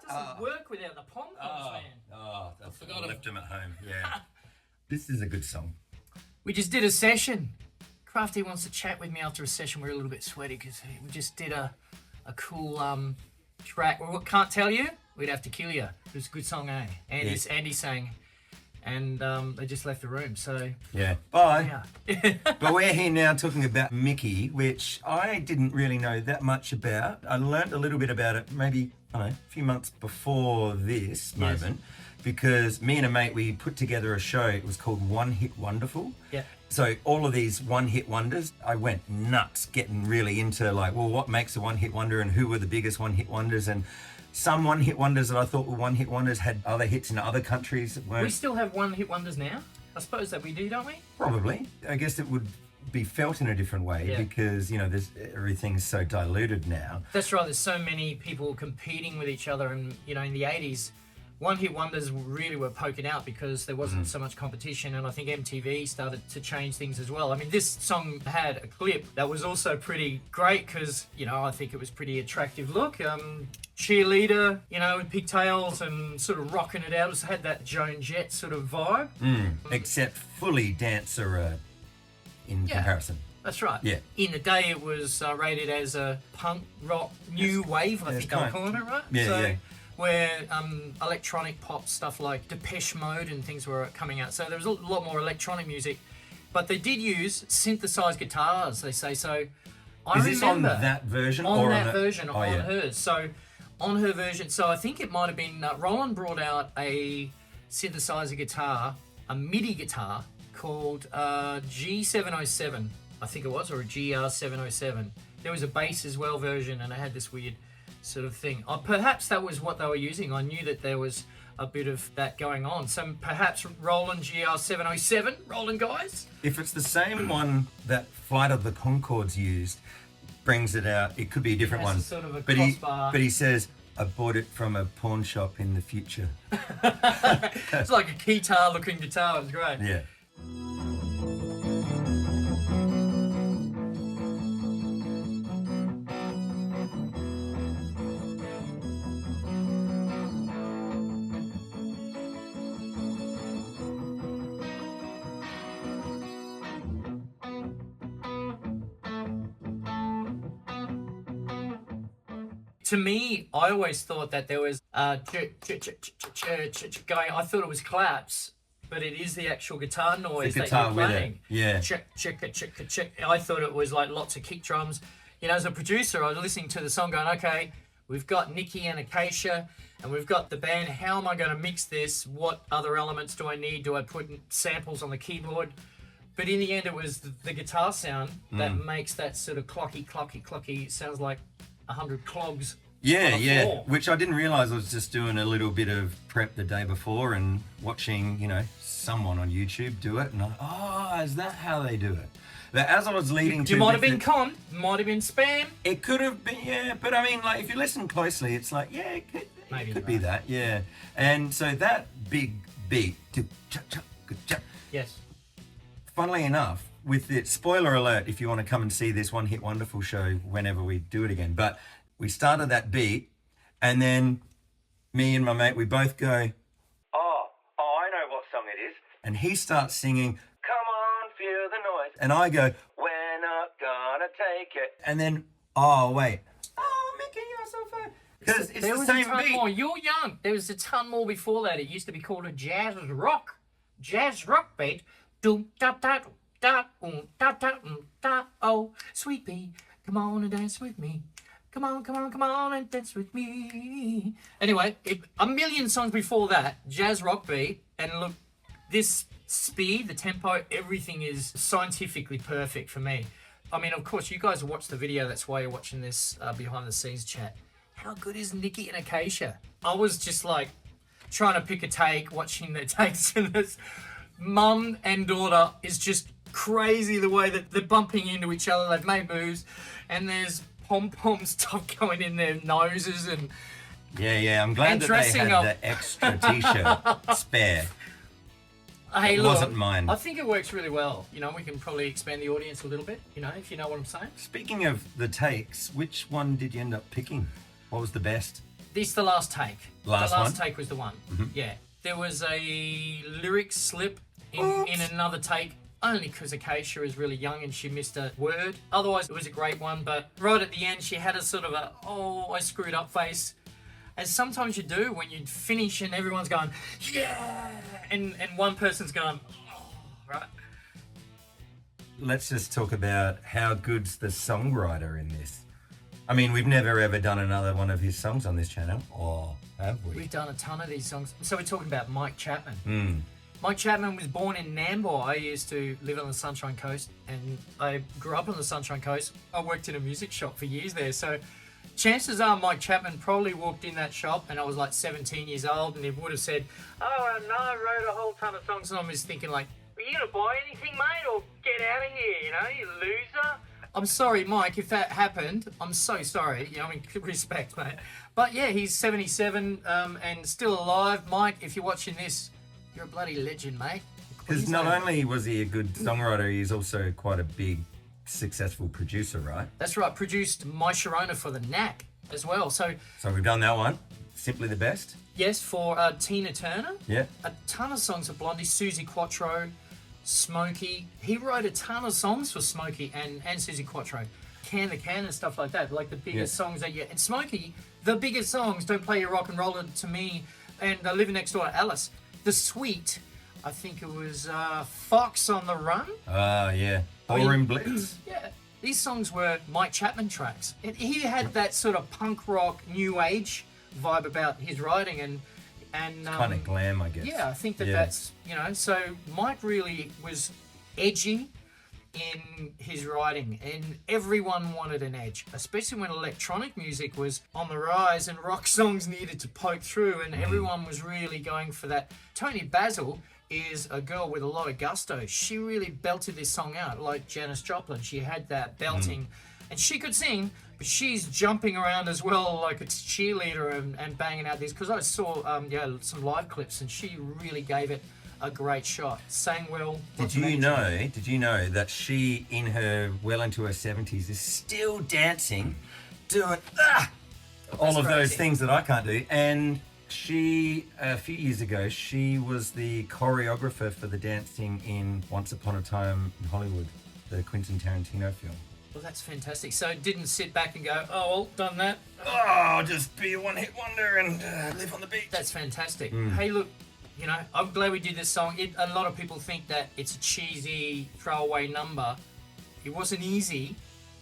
doesn't work without the pom-poms, man. Oh, I forgot I left him at home. Yeah. This is a good song. We just did a session. Crafty wants to chat with me after a session. We're a little bit sweaty because we just did a cool track. Well, can't tell you. We'd have to kill you. It was a good song, eh? Andy sang. And they just left the room, so... Yeah. Bye. Yeah. But we're here now talking about Mickey, which I didn't really know that much about. I learnt a little bit about it maybe, I don't know, a few months before this moment, because me and a mate, we put together a show. It was called One Hit Wonderful. Yeah. So all of these one-hit wonders, I went nuts getting really into like, well, what makes a one-hit wonder and who were the biggest one-hit wonders, and some one-hit wonders that I thought were one-hit wonders had other hits in other countries that weren't. We still have one-hit wonders now? I suppose that we do, don't we? Probably. I guess it would be felt in a different way because, you know, everything's so diluted now. That's right. There's so many people competing with each other, and, you know, in the 80s, one-hit wonders really were poking out because there wasn't so much competition, and I think MTV started to change things as well. I mean, this song had a clip that was also pretty great because, you know, I think it was pretty attractive look. Cheerleader, you know, with pigtails and sort of rocking it out. It had that Joan Jett sort of vibe. Except fully dancer in comparison. That's right. Yeah. In the day, it was rated as a punk rock new wave, I think they were calling it, right? Yeah, so, yeah. Where electronic pop stuff like Depeche Mode and things were coming out. So there was a lot more electronic music. But they did use synthesized guitars, they say. So I Is this remember on that version? on or that on version, on hers. So on her version, so I think it might have been, Roland brought out a synthesizer guitar, a MIDI guitar called G707, I think it was, or a GR707. There was a bass as well version, and it had this weird sort of thing. Perhaps that was what they were using. I knew that there was a bit of that going on. So perhaps Roland GR707, Roland guys? If it's the same one that Flight of the Conchords used, brings it out, it could be a different one. Sort of a but crossbar. he says, I bought it from a pawn shop in the future. It's like a guitar looking guitar. It was great. Yeah. To me, I always thought that there was going. I thought it was claps, but it is the actual guitar noise the guitar that you're playing. with it. Yeah. Check. I thought it was like lots of kick drums. You know, as a producer, I was listening to the song going, okay, we've got Nicky and Akasha, and we've got the band. How am I going to mix this? What other elements do I need? Do I put samples on the keyboard? But in the end, it was the guitar sound that makes that sort of clocky. Sounds like 100 clogs. Yeah. Which I didn't realise I was just doing a little bit of prep the day before and watching, you know, someone on YouTube do it. And is that how they do it? But as I was leading to... You might have been might have been spam. It could have been, yeah. But I mean, like, if you listen closely, it's like, yeah, it could be that, yeah. And so that big beat... Yes. Funnily enough, with it, spoiler alert, if you want to come and see this One Hit Wonderful show whenever we do it again, but we started that beat, and then me and my mate, we both go, oh, I know what song it is. And he starts singing, come on, feel the noise. And I go, we're not gonna take it. And then, oh, wait. Oh, Mickey, you're so fun. Because it's the same beat. More. You're young. There was a ton more before that. It used to be called a jazz rock beat. Doom da da da da da da. Oh, sweet pea, come on and dance with me. Come on and dance with me. Anyway, a million songs before that, jazz rock beat, and look, this speed, the tempo, everything is scientifically perfect for me. I mean, of course, you guys watch the video, that's why you're watching this behind the scenes chat. How good is Nicky and Akasha? I was just like trying to pick a take, watching the takes, and this mum and daughter is just crazy the way that they're bumping into each other. They've made moves, and there's pom-pom stuff going in their noses, and I'm glad that they had the extra t-shirt spare. Hey, it look, wasn't mine. I think it works really well. You know, we can probably expand the audience a little bit, you know, if you know what I'm saying. Speaking of the takes, which one did you end up picking? What was the best? the last take. Last the last one? take was the one. Yeah. There was a lyric slip in another take, only because Akasha is really young and she missed a word. Otherwise, it was a great one, but right at the end, she had a sort of a, oh, I screwed up face. As sometimes you do when you finish and everyone's going, yeah, and one person's going, oh, right? Let's just talk about how good's the songwriter in this. I mean, we've never ever done another one of his songs on this channel, or have we? We've done a ton of these songs. So we're talking about Mike Chapman. Mike Chapman was born in Nambour. I used to live on the Sunshine Coast, and I grew up on the Sunshine Coast. I worked in a music shop for years there, so chances are Mike Chapman probably walked in that shop and I was like 17 years old, and he would have said, oh, no, I wrote a whole ton of songs, and I was thinking like, are you gonna buy anything, mate, or get out of here, you know, you loser? I'm sorry, Mike, if that happened. I'm so sorry. You know, I mean, respect, mate. But yeah, he's 77 and still alive. Mike, if you're watching this, you're a bloody legend, mate. Because not only was he a good songwriter, he's also quite a big, successful producer, right? That's right. Produced My Sharona for the Knack as well. So we've done that one. Simply the Best. Yes, for Tina Turner. Yeah. A ton of songs of Blondie, Susie Quattro, Smokey. He wrote a ton of songs for Smokey and Susie Quattro. Can the Can and stuff like that. Like the biggest songs that you... And Smokey, the biggest songs, Don't Play Your Rock and Roller to Me, and Living Next Door to Alice. The Sweet, I think it was Fox on the Run. Yeah. Ballroom Blitz. Yeah. These songs were Mike Chapman tracks. He had that sort of punk rock, new age vibe about his writing, and Kind of glam, I guess. yeah, I think that's, you know, so Mike really was edgy in his writing, and everyone wanted an edge, especially when electronic music was on the rise and rock songs needed to poke through, and everyone was really going for that. Toni Basil is a girl with a lot of gusto. She really belted this song out like Janis Joplin. She had that belting, and she could sing, but she's jumping around as well like it's cheerleader and banging out these, because I saw some live clips, and she really gave it a great shot. Sang well. Did you know that she, in her well into her 70s, is still dancing, doing all of those things that I can't do? And she, a few years ago, she was the choreographer for the dancing in Once Upon a Time in Hollywood, the Quentin Tarantino film. Well, that's fantastic. So didn't sit back and go, oh, well, done that. Oh, I'll just be a one-hit wonder and live on the beach. That's fantastic. Hey, look, you know, I'm glad we did this song. A lot of people think that it's a cheesy throwaway number. It wasn't easy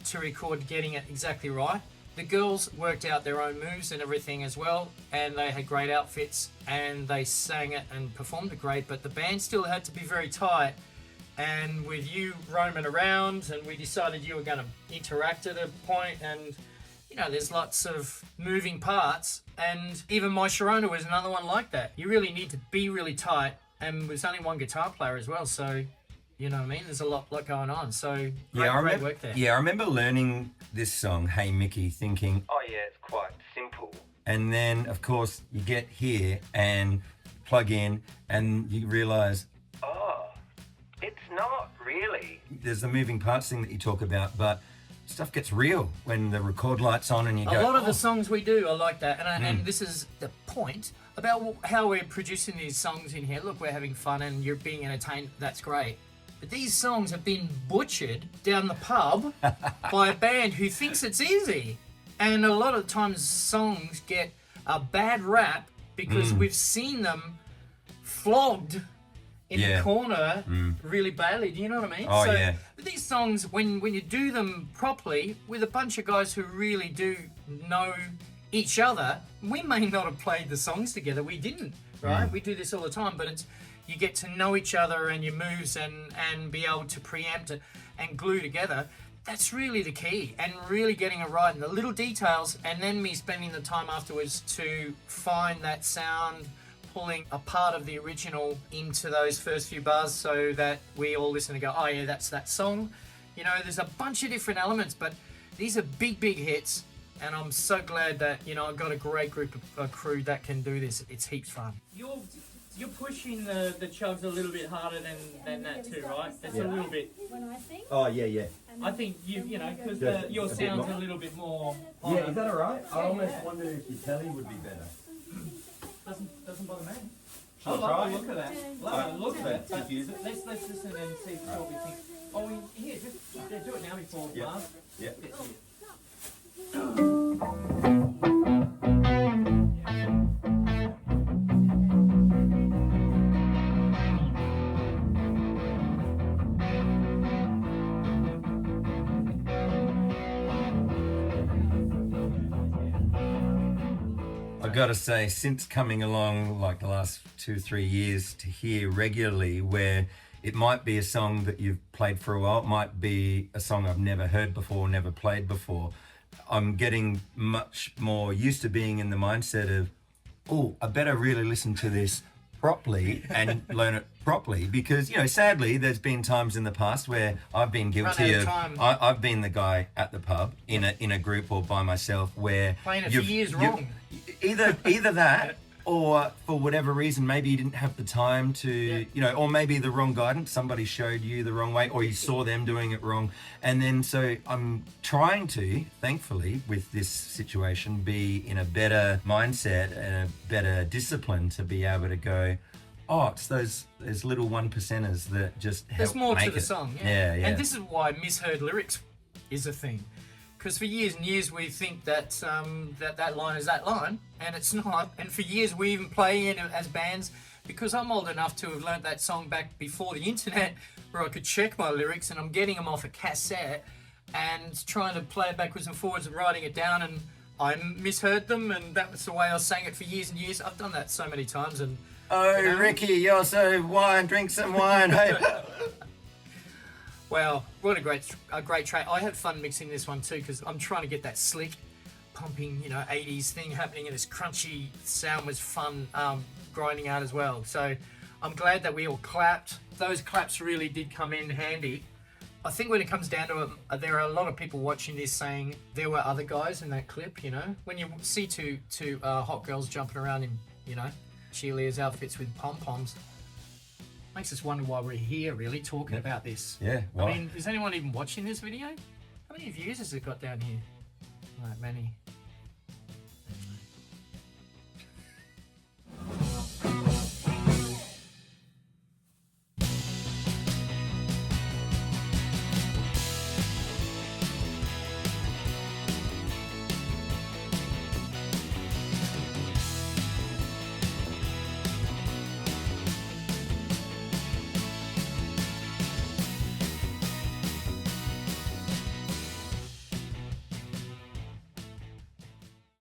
to record getting it exactly right. The girls worked out their own moves and everything as well, and they had great outfits, and they sang it and performed it great, but the band still had to be very tight. And with you roaming around, and we decided you were going to interact at a point, and you know, there's lots of moving parts, and even My Sharona was another one like that. You really need to be really tight, and there's only one guitar player as well, so you know what I mean? There's a lot going on, so great work there. Yeah, I remember learning this song, Hey Mickey, thinking, oh yeah, it's quite simple. And then, of course, you get here and plug in, and you realise, it's not really. There's the moving parts thing that you talk about, but stuff gets real when the record light's on and you go... A lot of the songs we do are like that, and this is the point about how we're producing these songs in here. Look, we're having fun and you're being entertained, that's great. But these songs have been butchered down the pub by a band who thinks it's easy. And a lot of times songs get a bad rap because we've seen them flogged in the corner really badly. Do you know what I mean? Oh, yeah. But these songs, when you do them properly with a bunch of guys who really do know each other, we may not have played the songs together. We didn't, right? We do this all the time, but it's you get to know each other and your moves and be able to preempt it and glue together. That's really the key, and really getting it right in the little details, and then me spending the time afterwards to find that sound, pulling a part of the original into those first few bars so that we all listen and go, oh yeah, that's that song. You know, there's a bunch of different elements, but these are big hits, and I'm so glad that, you know, I've got a great group of crew that can do this. It's heaps fun. You're pushing the chugs a little bit harder than that too, right? That's a little bit. When I sing, Oh, yeah. I think you know, because Yeah, your a bit sound's more. a little bit more. Yeah, is that all right? I almost wonder if your telly would be better. Doesn't bother me. I Shall I love try? the look of that. Love the look of it. Let's listen and see what we think. Oh, here, just do it now before Mars. Yeah. I've got to say, since coming along like the last 2-3 years to hear regularly where it might be a song that you've played for a while, it might be a song I've never heard before, never played before, I'm getting much more used to being in the mindset of, oh, I better really listen to this properly and learn it properly, because, you know, sadly there's been times in the past where I've been guilty of I've been the guy at the pub in a group or by myself where playing it for years wrong. Either that, or for whatever reason, maybe you didn't have the time to, you know, or maybe the wrong guidance. Somebody showed you the wrong way, or you saw them doing it wrong. And then, so I'm trying to, thankfully, with this situation, be in a better mindset and a better discipline to be able to go, oh, it's those little 1%ers that just help. There's more make to the it. song, Yeah. And this is why misheard lyrics is a thing. Because for years and years we think that that line is that line, and it's not. And for years we even play in as bands, because I'm old enough to have learnt that song back before the internet, where I could check my lyrics, and I'm getting them off a cassette and trying to play it backwards and forwards and writing it down, and I misheard them, and that was the way I sang it for years and years. I've done that so many times, and Oh, you know, Ricky, you're so wine. Drink some wine. Hey. well, what a great track. I had fun mixing this one too, because I'm trying to get that slick, pumping, you know, 80s thing happening, and this crunchy sound was fun grinding out as well. So I'm glad that we all clapped. Those claps really did come in handy. I think when it comes down to it, there are a lot of people watching this saying there were other guys in that clip, you know. When you see two hot girls jumping around in, you know, cheerleaders outfits with pom-poms, makes us wonder why we're here really talking about this. Yeah, well, I mean, is anyone even watching this video? How many views has it got down here? Not many.